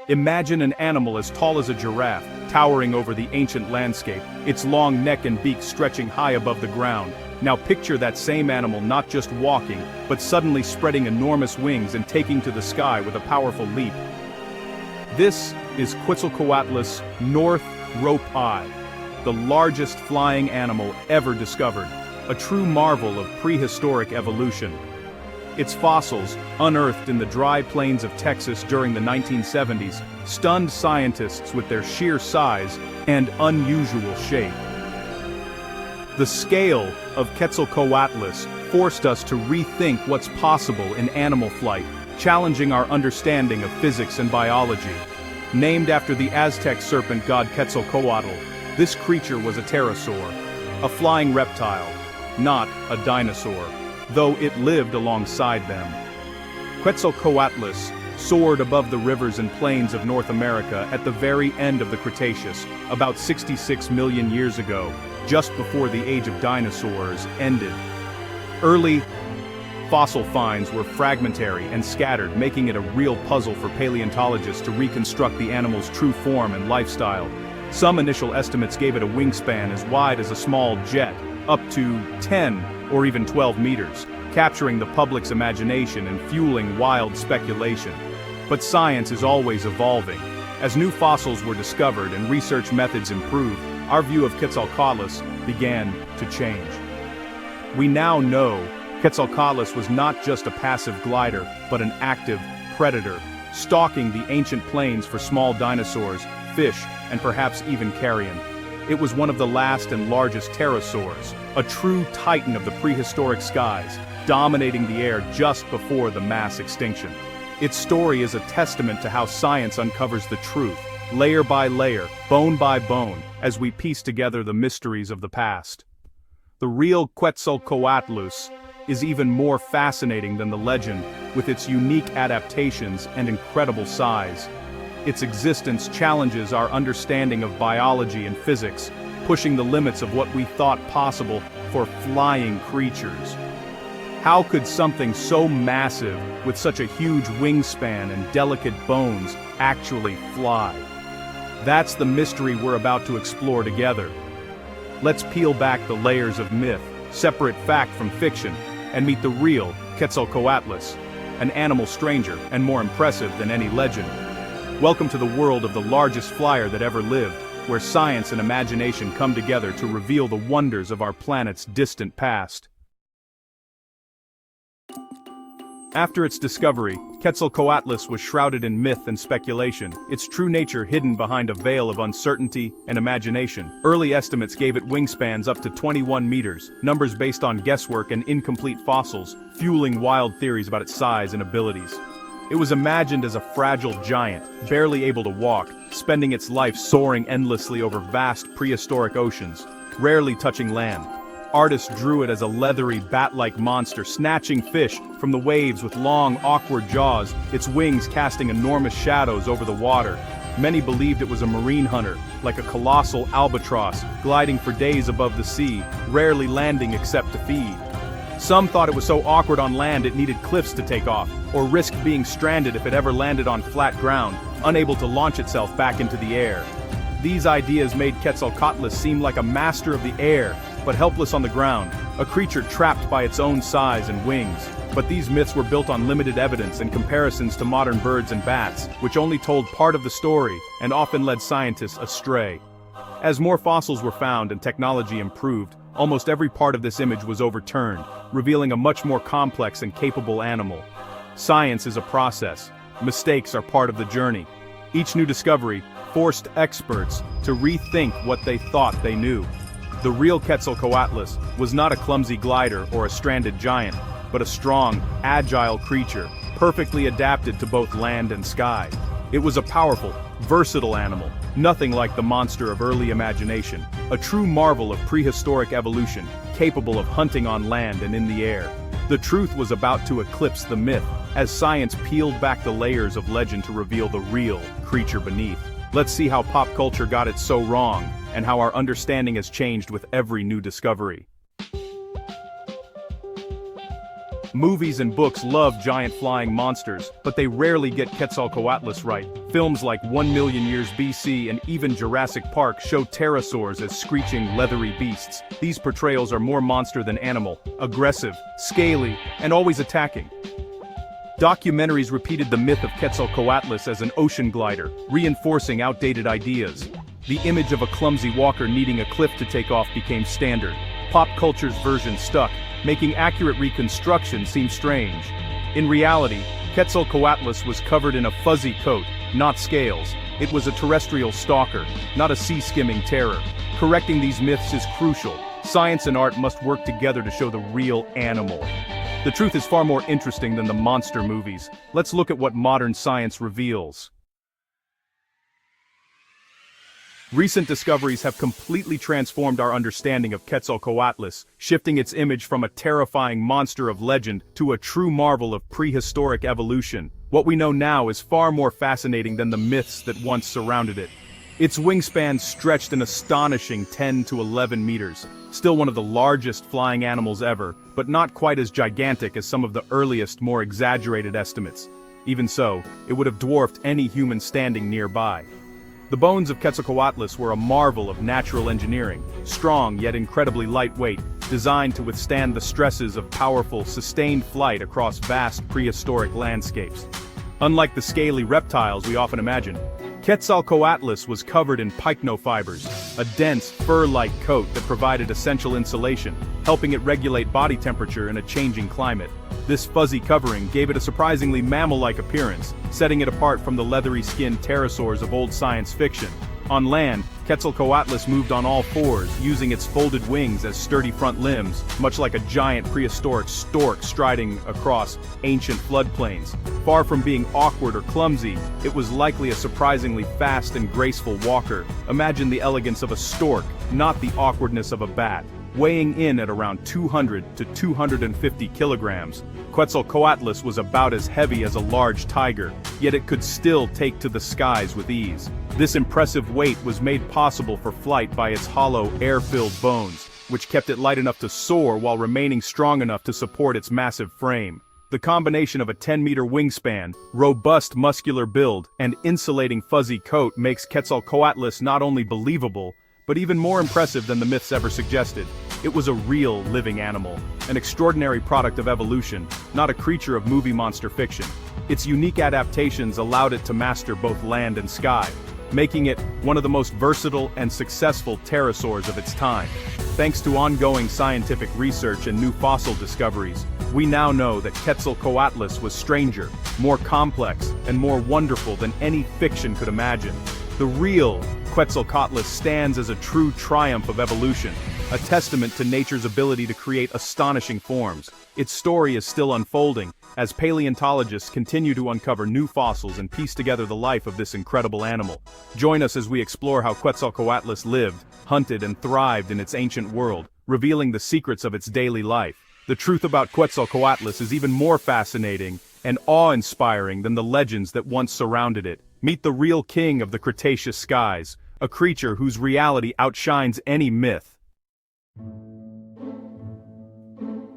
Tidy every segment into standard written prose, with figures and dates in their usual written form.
Imagine an animal as tall as a giraffe, towering over the ancient landscape, its long neck and beak stretching high above the ground. Now picture that same animal not just walking, but suddenly spreading enormous wings and taking to the sky with a powerful leap. This is Quetzalcoatlus North Rope Eye, the largest flying animal ever discovered, a true marvel of prehistoric evolution. Its fossils, unearthed in the dry plains of Texas during the 1970s, stunned scientists with their sheer size and unusual shape. The scale of Quetzalcoatlus forced us to rethink what's possible in animal flight, challenging our understanding of physics and biology. Named after the Aztec serpent god Quetzalcoatl, this creature was a pterosaur, a flying reptile, not a dinosaur, though it lived alongside them. Quetzalcoatlus soared above the rivers and plains of North America at the very end of the Cretaceous, about 66 million years ago, just before the age of dinosaurs ended. Early fossil finds were fragmentary and scattered, making it a real puzzle for paleontologists to reconstruct the animal's true form and lifestyle. Some initial estimates gave it a wingspan as wide as a small jet, up to 10 or even 12 meters, capturing the public's imagination and fueling wild speculation. But science is always evolving. As new fossils were discovered and research methods improved, our view of Quetzalcoatlus began to change. We now know Quetzalcoatlus was not just a passive glider, but an active predator, stalking the ancient plains for small dinosaurs, fish, and perhaps even carrion. It was one of the last and largest pterosaurs, a true titan of the prehistoric skies, dominating the air just before the mass extinction. Its story is a testament to how science uncovers the truth, layer by layer, bone by bone, as we piece together the mysteries of the past. The real Quetzalcoatlus is even more fascinating than the legend, with its unique adaptations and incredible size. Its existence challenges our understanding of biology and physics, pushing the limits of what we thought possible for flying creatures. How could something so massive, with such a huge wingspan and delicate bones, actually fly? That's the mystery we're about to explore together. Let's peel back the layers of myth, separate fact from fiction, and meet the real Quetzalcoatlus, an animal stranger and more impressive than any legend. Welcome to the world of the largest flyer that ever lived, where science and imagination come together to reveal the wonders of our planet's distant past. After its discovery, Quetzalcoatlus was shrouded in myth and speculation, its true nature hidden behind a veil of uncertainty and imagination. Early estimates gave it wingspans up to 21 meters, numbers based on guesswork and incomplete fossils, fueling wild theories about its size and abilities. It was imagined as a fragile giant, barely able to walk, spending its life soaring endlessly over vast prehistoric oceans, rarely touching land. Artists drew it as a leathery, bat-like monster snatching fish from the waves with long, awkward jaws, its wings casting enormous shadows over the water. Many believed it was a marine hunter, like a colossal albatross, gliding for days above the sea, rarely landing except to feed. Some thought it was so awkward on land it needed cliffs to take off, or risked being stranded if it ever landed on flat ground, unable to launch itself back into the air. These ideas made Quetzalcoatlus seem like a master of the air, but helpless on the ground, a creature trapped by its own size and wings. But these myths were built on limited evidence and comparisons to modern birds and bats, which only told part of the story and often led scientists astray. As more fossils were found and technology improved, almost every part of this image was overturned, revealing a much more complex and capable animal. Science is a process. Mistakes are part of the journey. Each new discovery forced experts to rethink what they thought they knew. The real Quetzalcoatlus was not a clumsy glider or a stranded giant, but a strong, agile creature, perfectly adapted to both land and sky. It was a powerful, versatile animal, nothing like the monster of early imagination, a true marvel of prehistoric evolution, capable of hunting on land and in the air. The truth was about to eclipse the myth, as science peeled back the layers of legend to reveal the real creature beneath. Let's see how pop culture got it so wrong, and how our understanding has changed with every new discovery. Movies and books love giant flying monsters, but they rarely get Quetzalcoatlus right. Films like 1 Million Years BC and even Jurassic Park show pterosaurs as screeching, leathery beasts. These portrayals are more monster than animal, aggressive, scaly, and always attacking. Documentaries repeated the myth of Quetzalcoatlus as an ocean glider, reinforcing outdated ideas. The image of a clumsy walker needing a cliff to take off became standard. Pop culture's version stuck, making accurate reconstruction seem strange. In reality, Quetzalcoatlus was covered in a fuzzy coat, not scales. It was a terrestrial stalker, not a sea-skimming terror. Correcting these myths is crucial. Science and art must work together to show the real animal. The truth is far more interesting than the monster movies. Let's look at what modern science reveals. Recent discoveries have completely transformed our understanding of Quetzalcoatlus, shifting its image from a terrifying monster of legend to a true marvel of prehistoric evolution. What we know now is far more fascinating than the myths that once surrounded it. Its wingspan stretched an astonishing 10 to 11 meters, still one of the largest flying animals ever, but not quite as gigantic as some of the earliest, more exaggerated estimates. Even so, it would have dwarfed any human standing nearby. The bones of Quetzalcoatlus were a marvel of natural engineering, strong yet incredibly lightweight, designed to withstand the stresses of powerful, sustained flight across vast prehistoric landscapes. Unlike the scaly reptiles we often imagine, Quetzalcoatlus was covered in pycnofibers, a dense, fur-like coat that provided essential insulation, helping it regulate body temperature in a changing climate. This fuzzy covering gave it a surprisingly mammal-like appearance, setting it apart from the leathery-skinned pterosaurs of old science fiction. On land, Quetzalcoatlus moved on all fours, using its folded wings as sturdy front limbs, much like a giant prehistoric stork striding across ancient floodplains. Far from being awkward or clumsy, it was likely a surprisingly fast and graceful walker. Imagine the elegance of a stork, not the awkwardness of a bat. Weighing in at around 200 to 250 kilograms, Quetzalcoatlus was about as heavy as a large tiger, yet it could still take to the skies with ease. This impressive weight was made possible for flight by its hollow, air-filled bones, which kept it light enough to soar while remaining strong enough to support its massive frame. The combination of a 10-meter wingspan, robust muscular build, and insulating fuzzy coat makes Quetzalcoatlus not only believable, but even more impressive than the myths ever suggested. It was a real living animal, an extraordinary product of evolution, not a creature of movie monster fiction. Its unique adaptations allowed it to master both land and sky, making it one of the most versatile and successful pterosaurs of its time. Thanks to ongoing scientific research and new fossil discoveries, we now know that Quetzalcoatlus was stranger, more complex, and more wonderful than any fiction could imagine. The real Quetzalcoatlus stands as a true triumph of evolution, a testament to nature's ability to create astonishing forms. Its story is still unfolding, as paleontologists continue to uncover new fossils and piece together the life of this incredible animal. Join us as we explore how Quetzalcoatlus lived, hunted, and thrived in its ancient world, revealing the secrets of its daily life. The truth about Quetzalcoatlus is even more fascinating and awe-inspiring than the legends that once surrounded it. Meet the real king of the Cretaceous skies, a creature whose reality outshines any myth.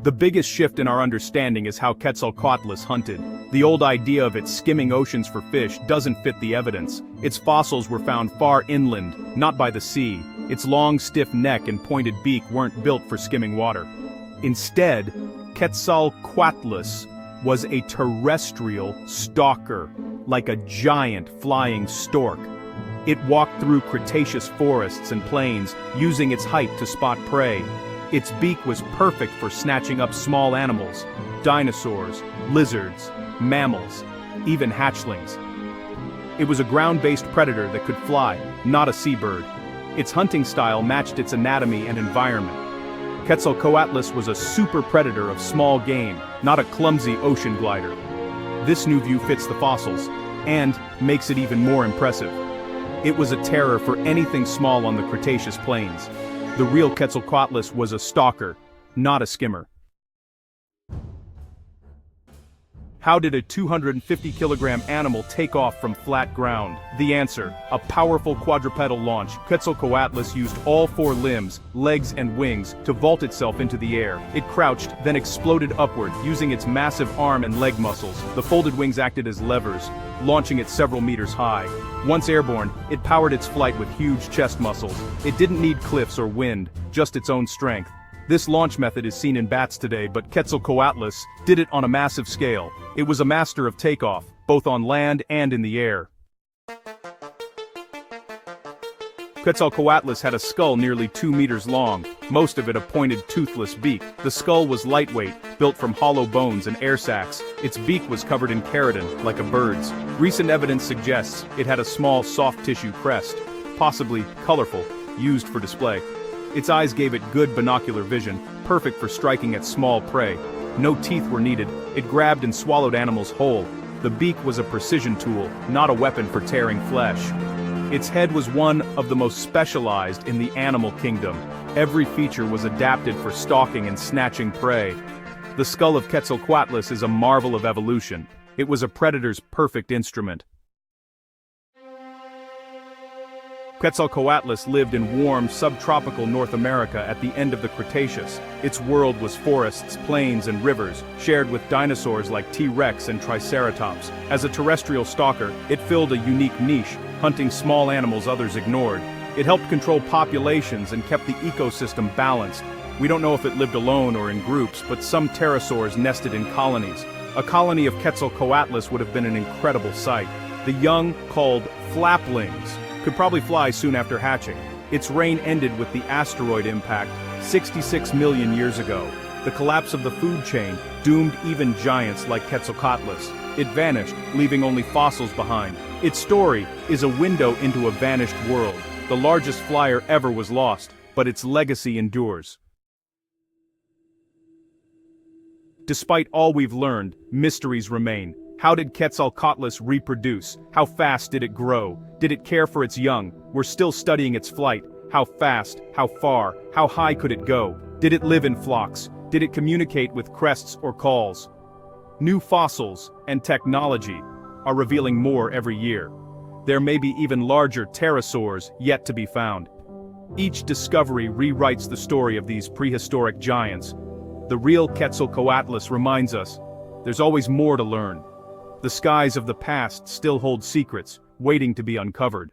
The biggest shift in our understanding is how Quetzalcoatlus hunted. The old idea of it skimming oceans for fish doesn't fit the evidence. Its fossils were found far inland, not by the sea. Its long, stiff neck and pointed beak weren't built for skimming water. Instead, Quetzalcoatlus was a terrestrial stalker, like a giant flying stork. It walked through Cretaceous forests and plains, using its height to spot prey. Its beak was perfect for snatching up small animals, dinosaurs, lizards, mammals, even hatchlings. It was a ground-based predator that could fly, not a seabird. Its hunting style matched its anatomy and environment. Quetzalcoatlus was a super predator of small game, not a clumsy ocean glider. This new view fits the fossils, and makes it even more impressive. It was a terror for anything small on the Cretaceous plains. The real Quetzalcoatlus was a stalker, not a skimmer. How did a 250-kilogram animal take off from flat ground? The answer: a powerful quadrupedal launch. Quetzalcoatlus used all four limbs, legs and wings, to vault itself into the air. It crouched, then exploded upward, using its massive arm and leg muscles. The folded wings acted as levers, launching it several meters high. Once airborne, it powered its flight with huge chest muscles. It didn't need cliffs or wind, just its own strength. This launch method is seen in bats today, but Quetzalcoatlus did it on a massive scale. It was a master of takeoff, both on land and in the air. Quetzalcoatlus had a skull nearly 2 meters long, most of it a pointed toothless beak. The skull was lightweight, built from hollow bones and air sacs. Its beak was covered in keratin, like a bird's. Recent evidence suggests it had a small soft tissue crest, possibly colorful, used for display. Its eyes gave it good binocular vision, perfect for striking at small prey. No teeth were needed, it grabbed and swallowed animals whole. The beak was a precision tool, not a weapon for tearing flesh. Its head was one of the most specialized in the animal kingdom. Every feature was adapted for stalking and snatching prey. The skull of Quetzalcoatlus is a marvel of evolution. It was a predator's perfect instrument. Quetzalcoatlus lived in warm, subtropical North America at the end of the Cretaceous. Its world was forests, plains, and rivers, shared with dinosaurs like T-Rex and Triceratops. As a terrestrial stalker, it filled a unique niche, hunting small animals others ignored. It helped control populations and kept the ecosystem balanced. We don't know if it lived alone or in groups, but some pterosaurs nested in colonies. A colony of Quetzalcoatlus would have been an incredible sight. The young, called flaplings, could probably fly soon after hatching. Its reign ended with the asteroid impact 66 million years ago. The collapse of the food chain doomed even giants like Quetzalcoatlus. It vanished, leaving only fossils behind. Its story is a window into a vanished world. The largest flyer ever was lost, but its legacy endures. Despite all we've learned, mysteries remain. How did Quetzalcoatlus reproduce? How fast did it grow? Did it care for its young? We're still studying its flight. How fast? How far? How high could it go? Did it live in flocks? Did it communicate with crests or calls? New fossils and technology are revealing more every year. There may be even larger pterosaurs yet to be found. Each discovery rewrites the story of these prehistoric giants. The real Quetzalcoatlus reminds us, there's always more to learn. The skies of the past still hold secrets, waiting to be uncovered.